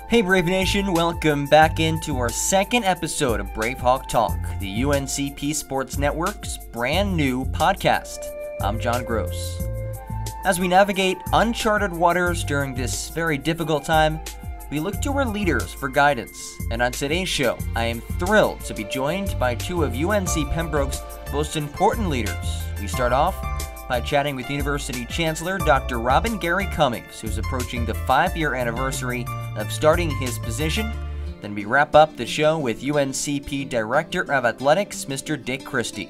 Hey Brave Nation, welcome back into our second episode of BraveHawk Talk, the UNCP Sports Network's brand new podcast. I'm John Gross. As we navigate uncharted waters during this very difficult time, we look to our leaders for guidance. And on today's show, I am thrilled to be joined by two of UNC Pembroke's most important leaders. We start off by chatting with University Chancellor Dr. Robin Gary Cummings, who's approaching the 5-year anniversary of starting his position. Then we wrap up the show with UNCP Director of Athletics, Mr. Dick Christy.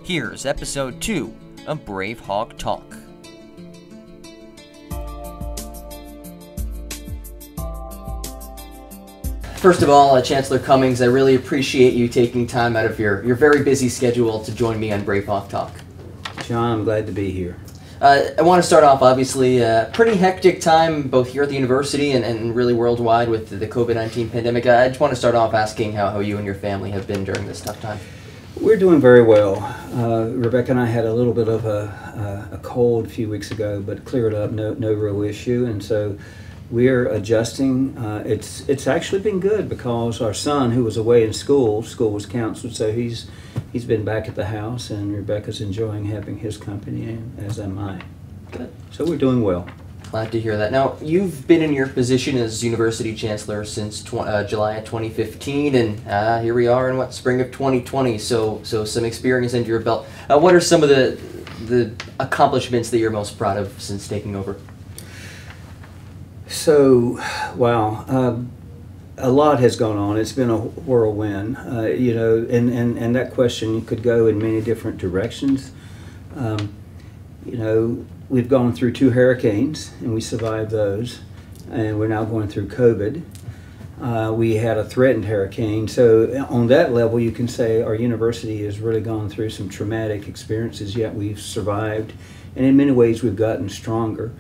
Here's episode 2 of BraveHawk Talk. First of all, Chancellor Cummings, I really appreciate you taking time out of your very busy schedule to join me on BraveHawk Talk. John, I'm glad to be here. I want to start off, obviously, a pretty hectic time both here at the university and really worldwide with the COVID-19 pandemic. I just want to start off asking how you and your family have been during this tough time. We're doing very well. Rebecca and I had a little bit of a cold a few weeks ago, but cleared up, no real issue, and so we're adjusting. It's actually been good because our son, who was away in school was canceled, so he's been back at the house, and Rebecca's enjoying having his company, and as am I. Good. So we're doing well. Glad to hear that. Now, you've been in your position as University Chancellor since July of 2015, and here we are in spring of 2020, so some experience under your belt. What are some of the accomplishments that you're most proud of since taking over? So, wow, a lot has gone on. It's been a whirlwind, and that question could go in many different directions. We've gone through 2 hurricanes, and we survived those, and we're now going through COVID. We had a threatened hurricane, so on that level, you can say our university has really gone through some traumatic experiences, yet we've survived, and in many ways, we've gotten stronger.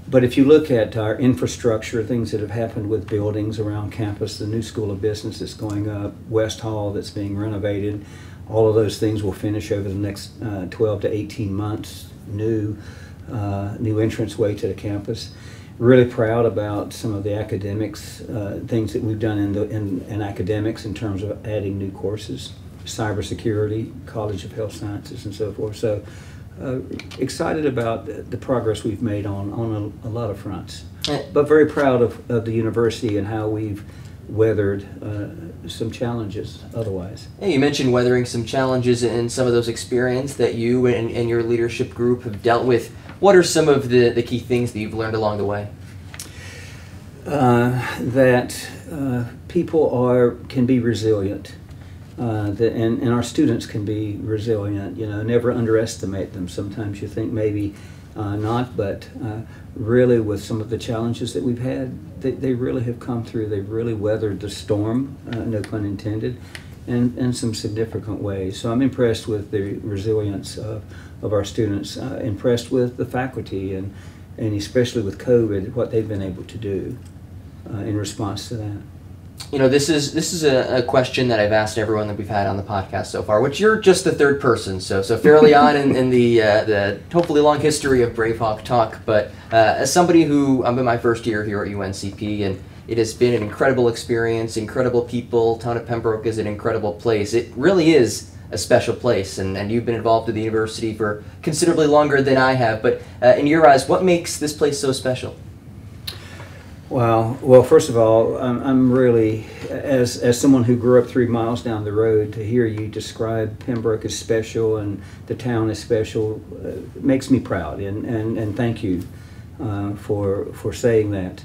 But if you look at our infrastructure, things that have happened with buildings around campus, the new School of Business that's going up, West Hall that's being renovated, all of those things will finish over the next 12 to 18 months, new entranceway to the campus. Really proud about some of the academics, things that we've done in academics in terms of adding new courses, cybersecurity, College of Health Sciences, and so forth. So. Excited about the progress we've made on a lot of fronts, but very proud of the university and how we've weathered some challenges otherwise. Hey, you mentioned weathering some challenges and some of those experiences that you and your leadership group have dealt with. What are some of the key things that you've learned along the way? That people can be resilient. And our students can be resilient, never underestimate them. Sometimes you think maybe not, but really with some of the challenges that we've had, they really have come through. They've really weathered the storm, no pun intended, in some significant ways. So I'm impressed with the resilience of our students, impressed with the faculty, and especially with COVID, what they've been able to do in response to that. This is a question that I've asked everyone that we've had on the podcast so far, which you're just the third person, so fairly on in the hopefully long history of BraveHawk Talk. But as somebody who, I'm in my first year here at UNCP, and it has been an incredible experience, incredible people. Town of Pembroke is an incredible place. It really is a special place, and you've been involved with the university for considerably longer than I have. But in your eyes, what makes this place so special? Wow. Well, first of all, I'm really, as someone who grew up 3 miles down the road, to hear you describe Pembroke as special and the town as special makes me proud, and thank you for saying that.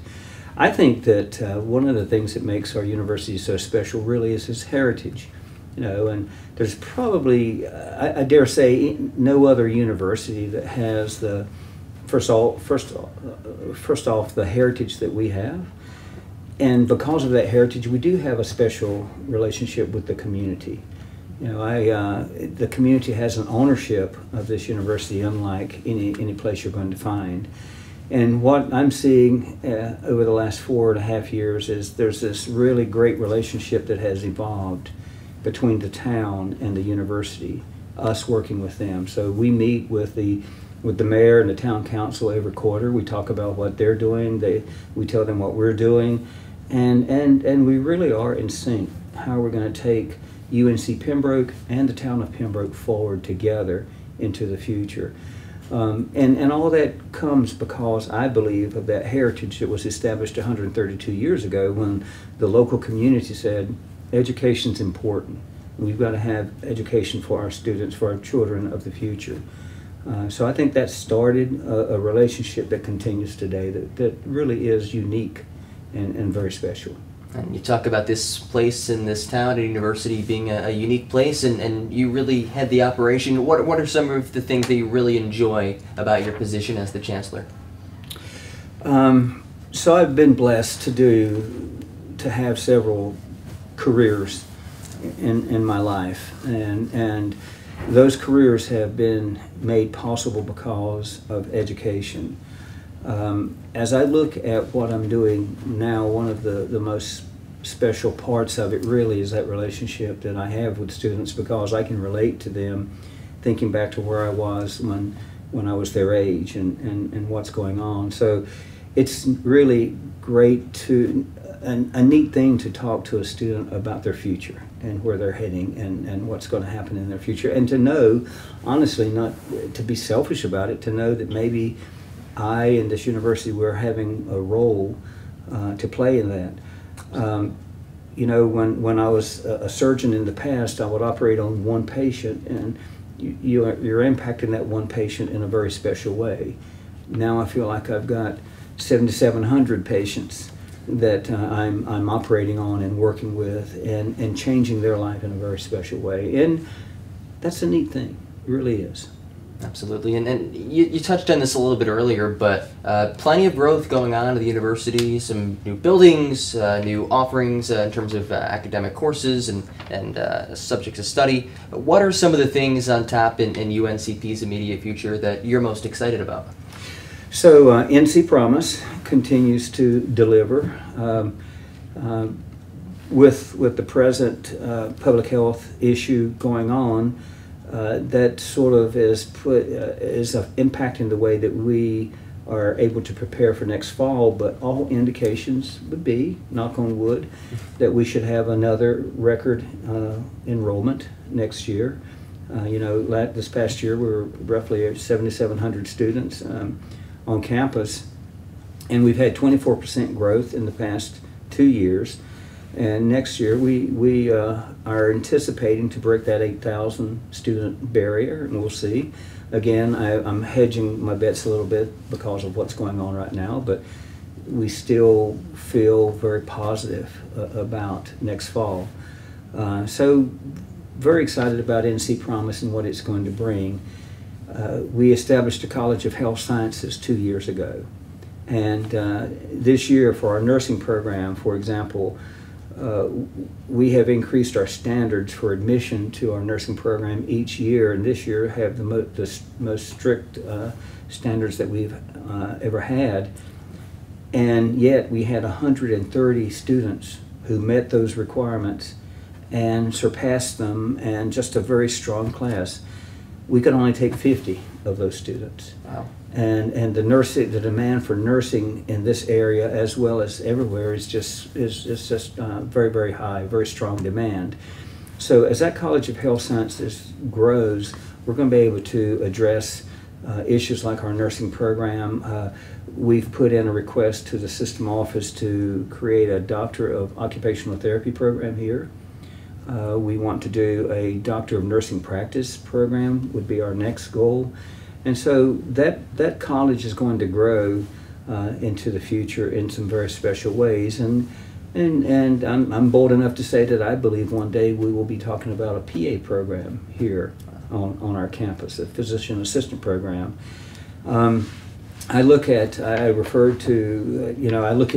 I think that one of the things that makes our university so special really is its heritage, and there's probably, I dare say, no other university that has the First off, the heritage that we have, and because of that heritage, we do have a special relationship with the community. The community has an ownership of this university unlike any place you're going to find. And what I'm seeing over the last 4.5 years is there's this really great relationship that has evolved between the town and the university, us working with them. So we meet with the mayor and the town council every quarter. We talk about what they're doing. We tell them what we're doing. And we really are in sync how we're going to take UNC Pembroke and the town of Pembroke forward together into the future. And all that comes because I believe of that heritage that was established 132 years ago when the local community said, education's important. We've got to have education for our students, for our children of the future. So I think that started a relationship that continues today that really is unique and very special. And you talk about this place in this town, a university, being a unique place, and you really head the operation. What are some of the things that you really enjoy about your position as the Chancellor? So I've been blessed to have several careers in my life, and those careers have been made possible because of education. As I look at what I'm doing now, one of the most special parts of it really is that relationship that I have with students, because I can relate to them thinking back to where I was when I was their age and what's going on. So it's really great a neat thing to talk to a student about their future and where they're heading and what's going to happen in their future, and to know, honestly, not to be selfish about it, to know that maybe I and this university, we're having a role to play in that. You know, when I was a surgeon in the past, I would operate on one patient, and you're impacting that one patient in a very special way. Now I feel like I've got 7,700 patients that I'm operating on and working with and changing their life in a very special way. And that's a neat thing, it really is. Absolutely, and you touched on this a little bit earlier, but plenty of growth going on at the university, some new buildings, new offerings in terms of academic courses and subjects of study. What are some of the things on tap in UNCP's immediate future that you're most excited about? So NC Promise continues to deliver. With the present public health issue going on, that sort of is impacting the way that we are able to prepare for next fall, but all indications would be, knock on wood, that we should have another record enrollment next year. You know, this past year we were roughly 7,700 students on campus, and we've had 24% growth in the past 2 years. And next year we are anticipating to break that 8,000 student barrier, and we'll see. Again, I'm hedging my bets a little bit because of what's going on right now, but we still feel very positive about next fall. So very excited about NC Promise and what it's going to bring. We established a College of Health Sciences 2 years ago, and this year for our nursing program, for example, we have increased our standards for admission to our nursing program each year, and this year have the most strict standards that we've ever had. And yet we had 130 students who met those requirements and surpassed them, and just a very strong class. We could only take 50 of those students. Wow. And the demand for nursing in this area as well as everywhere is just very, very high, very strong demand. So as that College of Health Sciences grows, we're going to be able to address issues like our nursing program. We've put in a request to the system office to create a Doctor of Occupational Therapy program here. We want to do a Doctor of Nursing Practice program would be our next goal. And so that college is going to grow into the future in some very special ways. And I'm bold enough to say that I believe one day we will be talking about a PA program here on our campus, a physician assistant program. I look at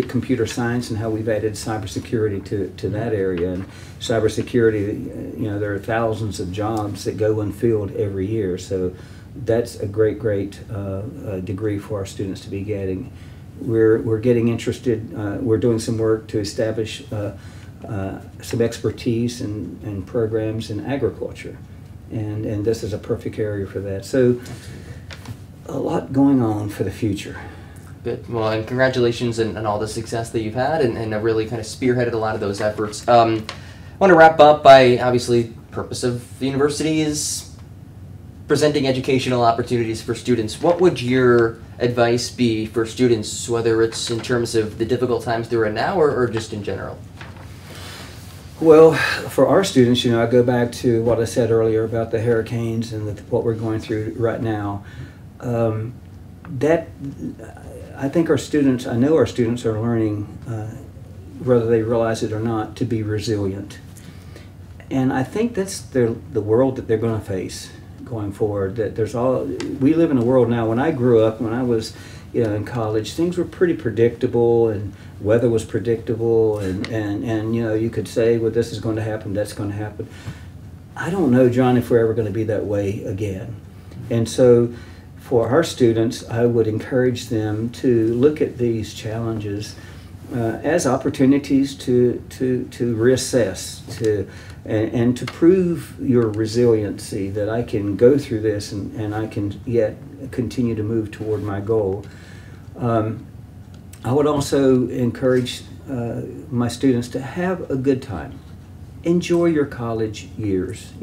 computer science and how we've added cybersecurity to that area. And cybersecurity, you know, there are thousands of jobs that go unfilled every year. So that's a great degree for our students to be getting. We're getting interested. We're doing some work to establish some expertise and programs in agriculture, and this is a perfect area for that. So a lot going on for the future. Good. Well, and congratulations on all the success that you've had and really kind of spearheaded a lot of those efforts. I want to wrap up by, obviously, purpose of the university is presenting educational opportunities for students. What would your advice be for students, whether it's in terms of the difficult times they're in now or just in general? Well, for our students, I go back to what I said earlier about the hurricanes and what we're going through right now. I think I know our students are learning, whether they realize it or not, to be resilient. And I think that's the world that they're going to face going forward. That we live in a world now. When I grew up, when I was in college, things were pretty predictable and weather was predictable and you could say, well, this is going to happen, that's going to happen. I don't know, John, if we're ever going to be that way again. And so for our students, I would encourage them to look at these challenges as opportunities to reassess, and to prove your resiliency, that I can go through this and I can yet continue to move toward my goal. I would also encourage my students to have a good time. Enjoy your college years.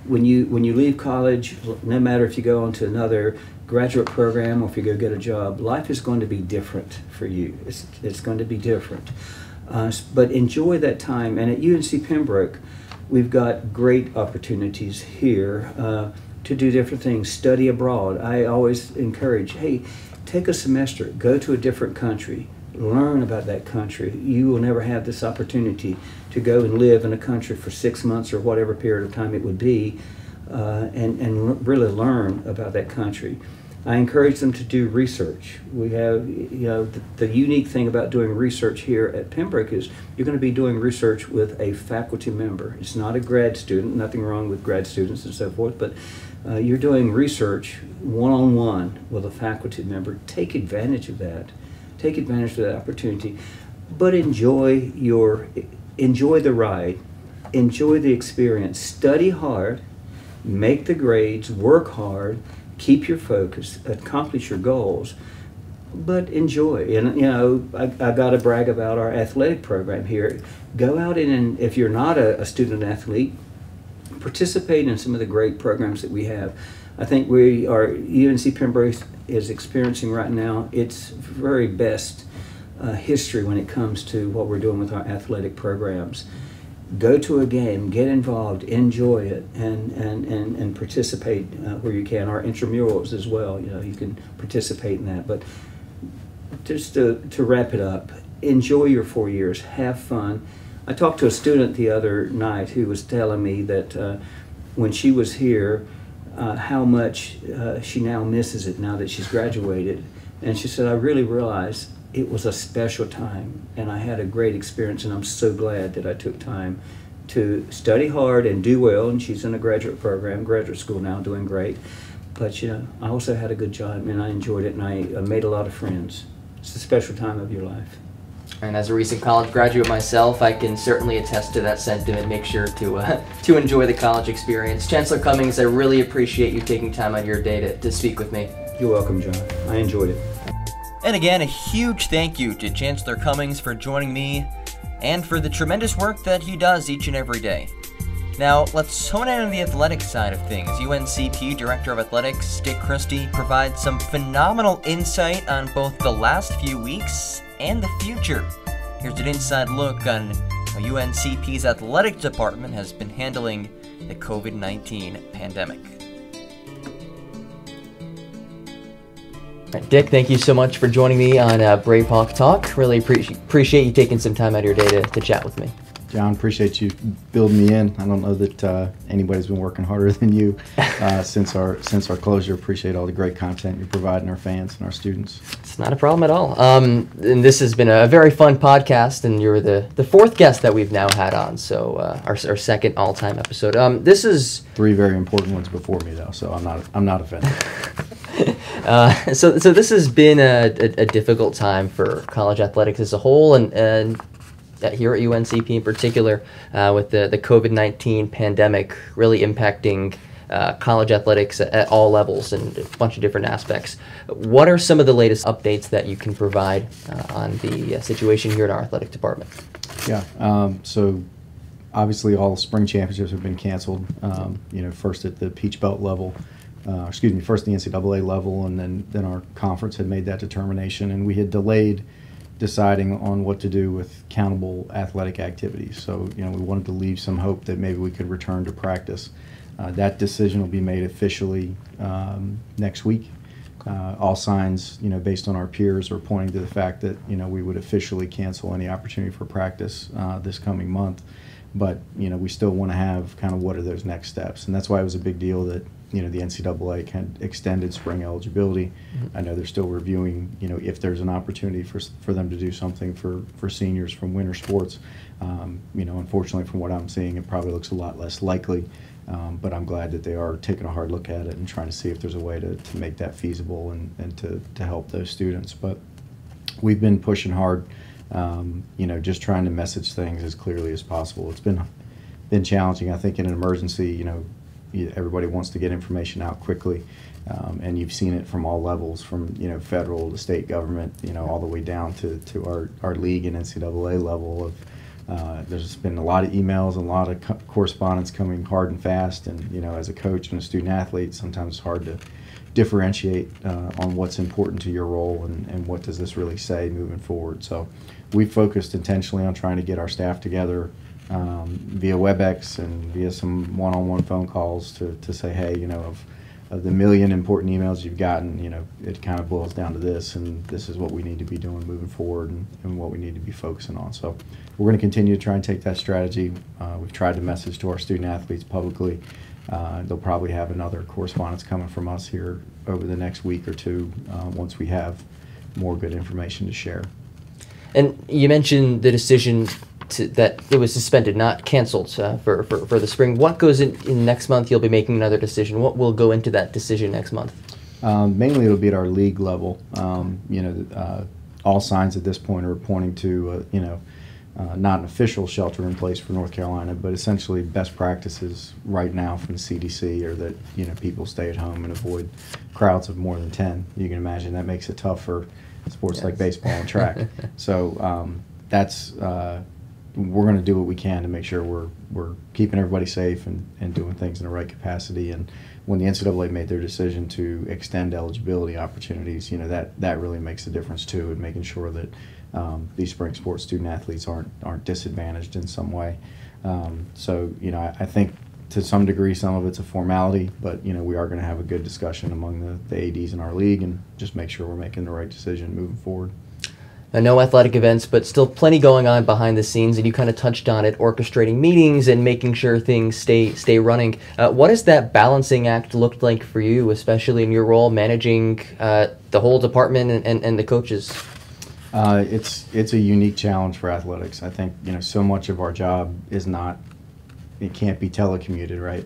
When you leave college, no matter if you go on to another graduate program or if you go get a job, life is going to be different for you. It's going to be different. But enjoy that time. And at UNC Pembroke, we've got great opportunities here to do different things. Study abroad. I always encourage, hey, take a semester, go to a different country, learn about that country. You will never have this opportunity to go and live in a country for 6 months or whatever period of time it would be, and really learn about that country. I encourage them to do research. We have, the unique thing about doing research here at Pembroke is you're going to be doing research with a faculty member. It's not a grad student, nothing wrong with grad students and so forth, but you're doing research one-on-one with a faculty member. Take advantage of that. Take advantage of that opportunity, but enjoy the ride, enjoy the experience. Study hard, make the grades, work hard, keep your focus, accomplish your goals, but enjoy. And I got to brag about our athletic program here. Go out and if you're not a student athlete, participate in some of the great programs that we have. I think UNC Pembroke is experiencing right now its very best history when it comes to what we're doing with our athletic programs. Go to a game, get involved, enjoy it, and participate where you can. Our intramurals as well, you can participate in that. But just to wrap it up, enjoy your 4 years, have fun. I talked to a student the other night who was telling me that when she was here, how much she now misses it now that she's graduated. And she said, I really realized it was a special time and I had a great experience, and I'm so glad that I took time to study hard and do well. And she's in a graduate program, graduate school now, doing great. But I also had a good job and I enjoyed it, and I made a lot of friends. It's a special time of your life. And as a recent college graduate myself, I can certainly attest to that sentiment. Make sure to enjoy the college experience. Chancellor Cummings, I really appreciate you taking time out of your day to speak with me. You're welcome, John. I enjoyed it. And again, a huge thank you to Chancellor Cummings for joining me and for the tremendous work that he does each and every day. Now, let's hone in on the athletic side of things. UNCP Director of Athletics, Dick Christy, provides some phenomenal insight on both the last few weeks and the future. Here's an inside look on how UNCP's athletic department has been handling the COVID-19 pandemic. Dick, thank you so much for joining me on BraveHawk Talk. Really appreciate you taking some time out of your day to chat with me. John, appreciate you building me in. I don't know that anybody's been working harder than you since our closure. Appreciate all the great content you're providing our fans and our students. It's not a problem at all. And this has been a very fun podcast, and you're the fourth guest that we've now had on, so our second all-time episode. This is 3 very important ones before me, though, so I'm not offended. So this has been a difficult time for college athletics as a whole, and here at UNCP in particular, with the COVID-19 pandemic really impacting college athletics at all levels and a bunch of different aspects. What are some of the latest updates that you can provide on the situation here in our athletic department? Yeah, so obviously all spring championships have been canceled, first at the Peach Belt level, first the NCAA level, and then our conference had made that determination, and we had delayed deciding on what to do with countable athletic activities. So, we wanted to leave some hope that maybe we could return to practice. That decision will be made officially next week. All signs, based on our peers, are pointing to the fact that, we would officially cancel any opportunity for practice this coming month. But, we still want to have kind of what are those next steps. And that's why it was a big deal that, the NCAA had extended spring eligibility. Mm-hmm. I know they're still reviewing, if there's an opportunity for them to do something for seniors from winter sports. Unfortunately, from what I'm seeing, it probably looks a lot less likely. But I'm glad that they are taking a hard look at it and trying to see if there's a way to make that feasible and to help those students. But we've been pushing hard, just trying to message things as clearly as possible. It's been challenging. I think in an emergency, everybody wants to get information out quickly, and you've seen it from all levels, from federal to state government, all the way down to our league and NCAA level of. There's been a lot of emails and a lot of correspondence coming hard and fast, and as a coach and a student athlete, sometimes it's hard to differentiate on what's important to your role and what does this really say moving forward. So we focused intentionally on trying to get our staff together via WebEx and via some one-on-one phone calls to say, hey, of the million important emails you've gotten, it kind of boils down to this, and this is what we need to be doing moving forward and what we need to be focusing on. So we're going to continue to try and take that strategy. We've tried to message to our student athletes publicly. They'll probably have another correspondence coming from us here over the next week or two once we have more good information to share. And you mentioned the decision that it was suspended, not canceled for the spring. What goes in next month? You'll be making another decision. What will go into that decision next month? Mainly it'll be at our league level. All signs at this point are pointing to, not an official shelter in place for North Carolina, but essentially best practices right now from the CDC are that, people stay at home and avoid crowds of more than 10. You can imagine that makes it tough for sports like baseball and track. So that's we're going to do what we can to make sure we're keeping everybody safe and doing things in the right capacity. And when the NCAA made their decision to extend eligibility opportunities, that really makes a difference too, in making sure that these spring sports student athletes aren't disadvantaged in some way. So I think to some degree some of it's a formality, but we are going to have a good discussion among the ADs in our league and just make sure we're making the right decision moving forward. No athletic events, but still plenty going on behind the scenes, and you kind of touched on it, orchestrating meetings and making sure things stay running. What does that balancing act look like for you, especially in your role managing the whole department and the coaches? It's a unique challenge for athletics. I think so much of our job is not, it can't be telecommuted, right?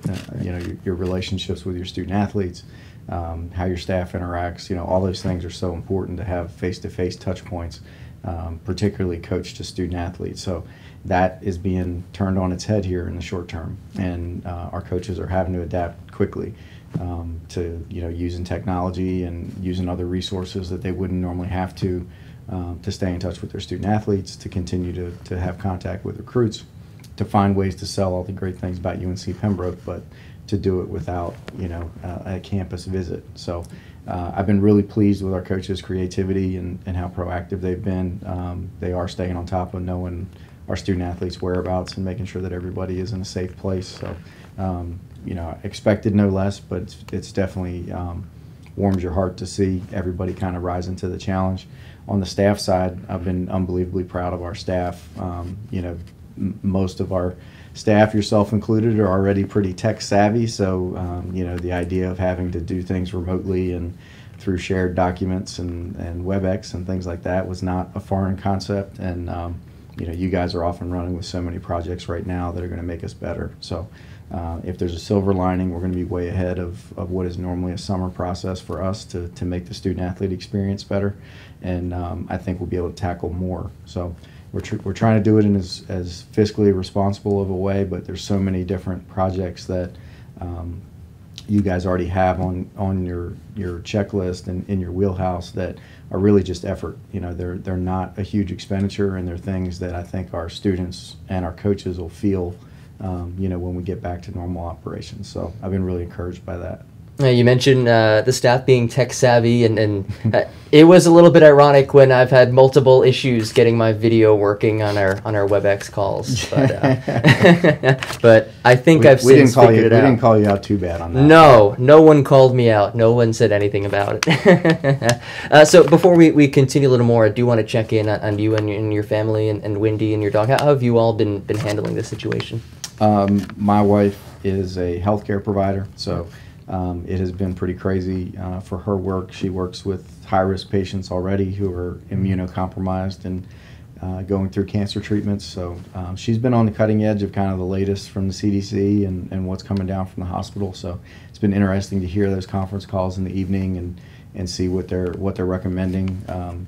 Your relationships with your student athletes, how your staff interacts, all those things are so important to have face-to-face touch points, particularly coach to student athletes. So that is being turned on its head here in the short term, and our coaches are having to adapt quickly to using technology and using other resources that they wouldn't normally have to stay in touch with their student athletes, to continue to have contact with recruits, to find ways to sell all the great things about UNC Pembroke, but to do it without a campus visit. So I've been really pleased with our coaches' creativity and how proactive they've been. They are staying on top of knowing our student athletes' whereabouts and making sure that everybody is in a safe place. So expected no less, but it's definitely warms your heart to see everybody kind of rising to the challenge. On the staff side, I've been unbelievably proud of our staff. Most of our staff, yourself included, are already pretty tech savvy, so the idea of having to do things remotely and through shared documents and WebEx and things like that was not a foreign concept. And you guys are off and running with so many projects right now that are going to make us better. So if there's a silver lining, we're going to be way ahead of what is normally a summer process for us to make the student athlete experience better, and I think we'll be able to tackle more. So we're trying to do it in as fiscally responsible of a way, but there's so many different projects that you guys already have on your checklist and in your wheelhouse that are really just effort. You know, they're not a huge expenditure, and they're things that I think our students and our coaches will feel, you know, when we get back to normal operations. So I've been really encouraged by that. You mentioned the staff being tech savvy, and it was a little bit ironic when I've had multiple issues getting my video working on our WebEx calls. But, but I think I've since figured it out. We didn't call you out too bad on that. No, no one called me out. No one said anything about it. So before we continue a little more, I do want to check in on you and your family and Wendy and your dog. How have you all been handling this situation? My wife is a healthcare provider, so it has been pretty crazy for her work. She works with high-risk patients already who are immunocompromised and going through cancer treatments. So she's been on the cutting edge of kind of the latest from the CDC and what's coming down from the hospital. So it's been interesting to hear those conference calls in the evening and see what they're recommending.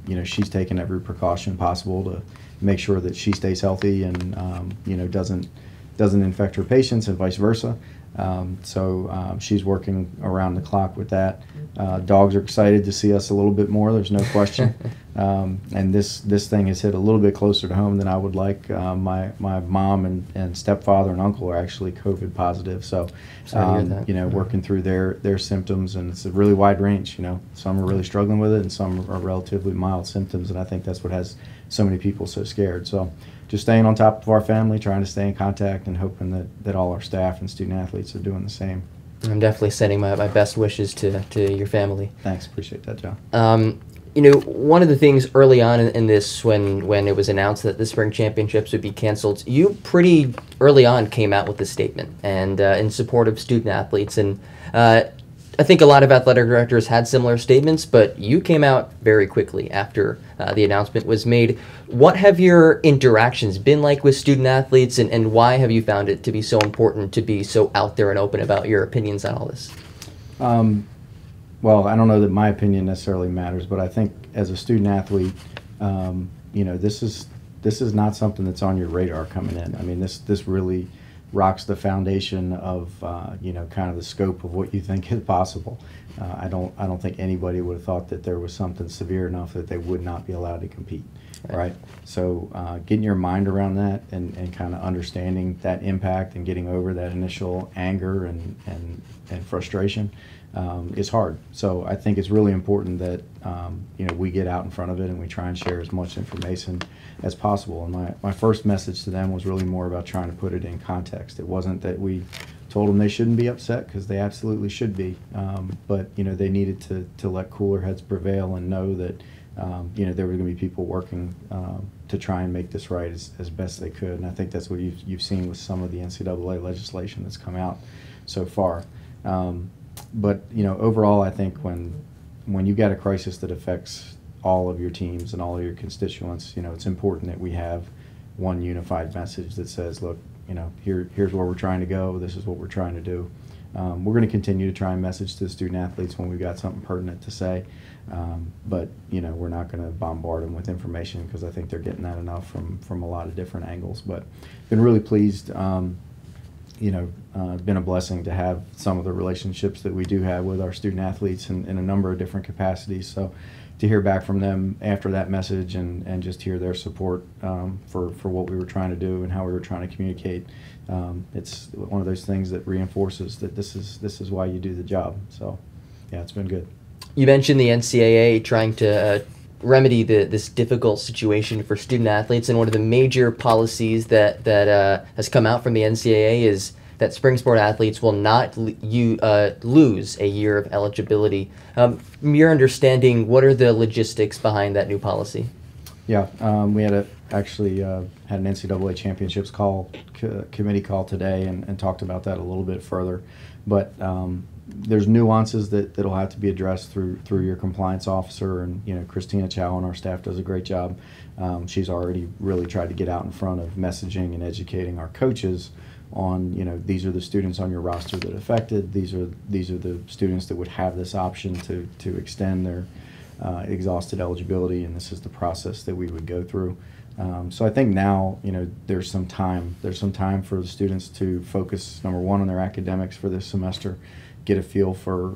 You know, she's taken every precaution possible to make sure that she stays healthy and you know, doesn't infect her patients and vice versa. So she's working around the clock with that. Dogs are excited to see us a little bit more, there's no question. And this thing has hit a little bit closer to home than I would like. My mom and stepfather and uncle are actually COVID positive, so you know, working through their symptoms, and it's a really wide range. You know, some are really struggling with it, and some are relatively mild symptoms, and I think that's what has so many people so scared. So just staying on top of our family, trying to stay in contact, and hoping that all our staff and student athletes are doing the same. I'm definitely sending my best wishes to your family. Thanks, appreciate that, John. You know, one of the things early on in this, when it was announced that the spring championships would be canceled, you pretty early on came out with this statement and in support of student athletes. And I think a lot of athletic directors had similar statements, but you came out very quickly after the announcement was made. What have your interactions been like with student athletes, and why have you found it to be so important to be so out there and open about your opinions on all this? Well, I don't know that my opinion necessarily matters, but I think as a student athlete, you know, this is not something that's on your radar coming in. I mean, this really rocks the foundation of you know, kind of the scope of what you think is possible. I don't think anybody would have thought that there was something severe enough that they would not be allowed to compete, right? So getting your mind around that and kind of understanding that impact and getting over that initial anger and frustration is hard. So I think it's really important that you know, we get out in front of it and we try and share as much information as possible. And my first message to them was really more about trying to put it in context. It wasn't that we told them they shouldn't be upset, because they absolutely should be, but you know, they needed to let cooler heads prevail and know that you know, there were going to be people working to try and make this right as best they could. And I think that's what you've seen with some of the NCAA legislation that's come out so far. But you know, overall, I think when you got a crisis that affects all of your teams and all of your constituents, you know, it's important that we have one unified message that says, look, you know, here's where we're trying to go. This is what we're trying to do. We're going to continue to try and message to the student athletes when we've got something pertinent to say, but you know, we're not going to bombard them with information, because I think they're getting that enough from a lot of different angles. But been really pleased. You know, been a blessing to have some of the relationships that we do have with our student athletes in a number of different capacities. So to hear back from them after that message and just hear their support for what we were trying to do and how we were trying to communicate, it's one of those things that reinforces that this is why you do the job. So yeah, it's been good. You mentioned the NCAA trying to remedy this difficult situation for student athletes, and one of the major policies that has come out from the NCAA is that spring sport athletes will not lose a year of eligibility. From your understanding, what are the logistics behind that new policy? Yeah, we had actually had an NCAA championships committee call today and talked about that a little bit further, but there's nuances that'll have to be addressed through your compliance officer, and you know, Christina Chow on our staff does a great job. She's already really tried to get out in front of messaging and educating our coaches on, you know, these are the students on your roster that are affected. These are the students that would have this option to extend their exhausted eligibility, and this is the process that we would go through. So I think now, you know, there's some time for the students to focus, number one, on their academics for this semester, get a feel for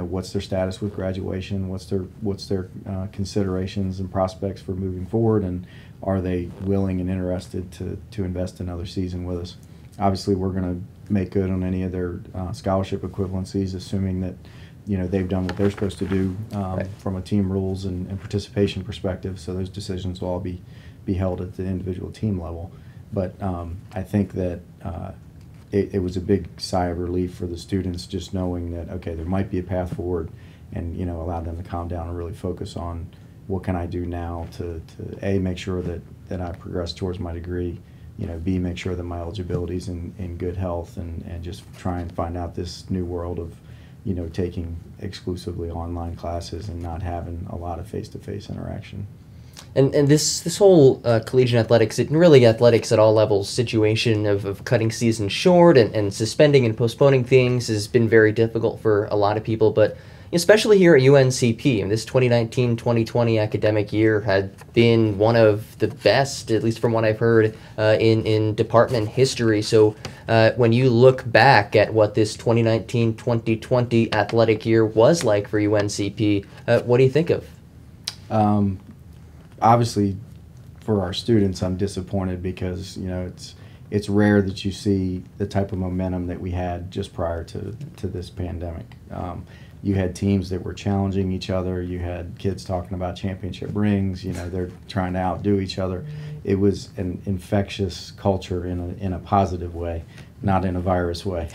what's their status with graduation, what's their considerations and prospects for moving forward, and are they willing and interested to invest another season with us. Obviously, we're going to make good on any of their scholarship equivalencies, assuming that they've done what they're supposed to do from a team rules and participation perspective. So those decisions will all be held at the individual team level. But I think that it was a big sigh of relief for the students, just knowing that, okay, there might be a path forward, and allow them to calm down and really focus on what can I do now to A, make sure that I progress towards my degree, B, make sure that my eligibility's in good health, and just try and find out this new world of taking exclusively online classes and not having a lot of face-to-face interaction. And this whole collegiate athletics, and really athletics at all levels, situation of cutting season short and suspending and postponing things has been very difficult for a lot of people, but especially here at UNCP. And this 2019-2020 academic year had been one of the best, at least from what I've heard, in department history. So when you look back at what this 2019-2020 athletic year was like for UNCP, what do you think of? Obviously, for our students, I'm disappointed because it's rare that you see the type of momentum that we had just prior to this pandemic. You had teams that were challenging each other. You had kids talking about championship rings. They're trying to outdo each other. It was an infectious culture in a positive way, not in a virus way.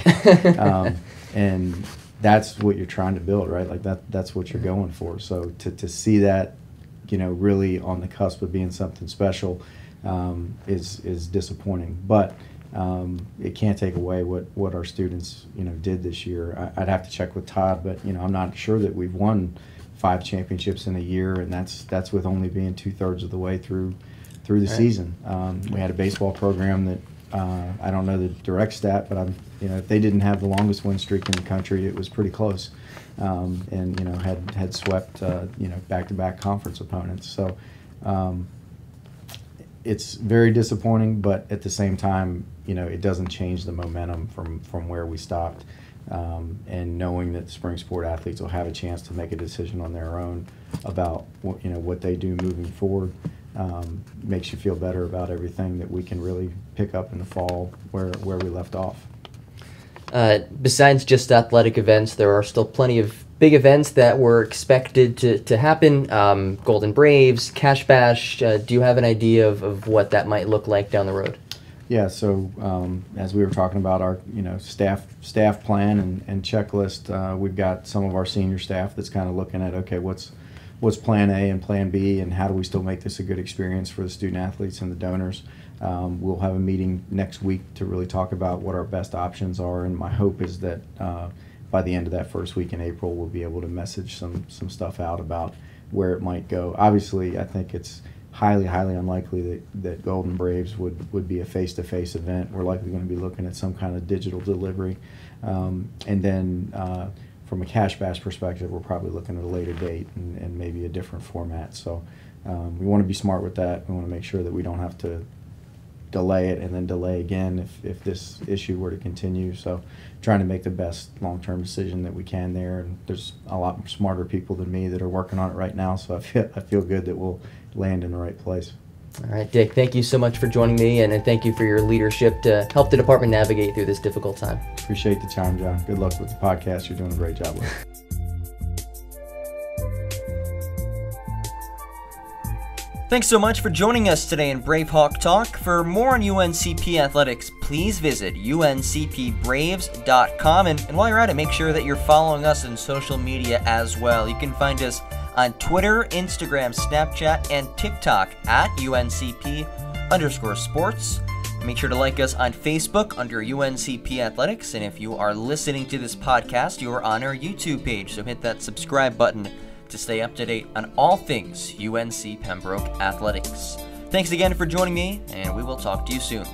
And that's what you're trying to build, right? Like that's what you're going for. So to see that, really on the cusp of being something special, is disappointing. But it can't take away what our students did this year. I'd have to check with Todd, but I'm not sure that we've won 5 championships in a year, and that's with only being 2/3 of the way through the season. We had a baseball program that I don't know the direct stat, but if they didn't have the longest win streak in the country, it was pretty close. And had swept back-to-back conference opponents. So it's very disappointing, but at the same time, it doesn't change the momentum from where we stopped. And knowing that the spring sport athletes will have a chance to make a decision on their own about what they do moving forward, makes you feel better about everything that we can really pick up in the fall where we left off. Besides just athletic events, there are still plenty of big events that were expected to happen. Golden Braves, Cash Bash. Do you have an idea of what that might look like down the road? Yeah, so as we were talking about our staff plan and checklist, we've got some of our senior staff that's kind of looking at, okay, what's plan A and plan B, and how do we still make this a good experience for the student athletes and the donors. We'll have a meeting next week to really talk about what our best options are, and my hope is that by the end of that first week in April, we'll be able to message some stuff out about where it might go. Obviously, I think it's highly unlikely that Golden Braves would be a face-to-face event. We're likely going to be looking at some kind of digital delivery. And then from a Cash Bash perspective, we're probably looking at a later date and maybe a different format. So we want to be smart with that. We want to make sure that we don't have to delay it and then delay again if this issue were to continue. So trying to make the best long-term decision that we can there. And there's a lot smarter people than me that are working on it right now, so I feel good that we'll land in the right place. All right, Dick, thank you so much for joining me, and thank you for your leadership to help the department navigate through this difficult time. Appreciate the time, John. Good luck with the podcast. You're doing a great job with it. Thanks so much for joining us today in BraveHawk Talk. For more on UNCP athletics, please visit uncpbraves.com. And while you're at it, make sure that you're following us on social media as well. You can find us on Twitter, Instagram, Snapchat, and TikTok at UNCP_sports. Make sure to like us on Facebook under UNCP Athletics. And if you are listening to this podcast, you are on our YouTube page, so hit that subscribe button to stay up to date on all things UNC Pembroke athletics. Thanks again for joining me, and we will talk to you soon.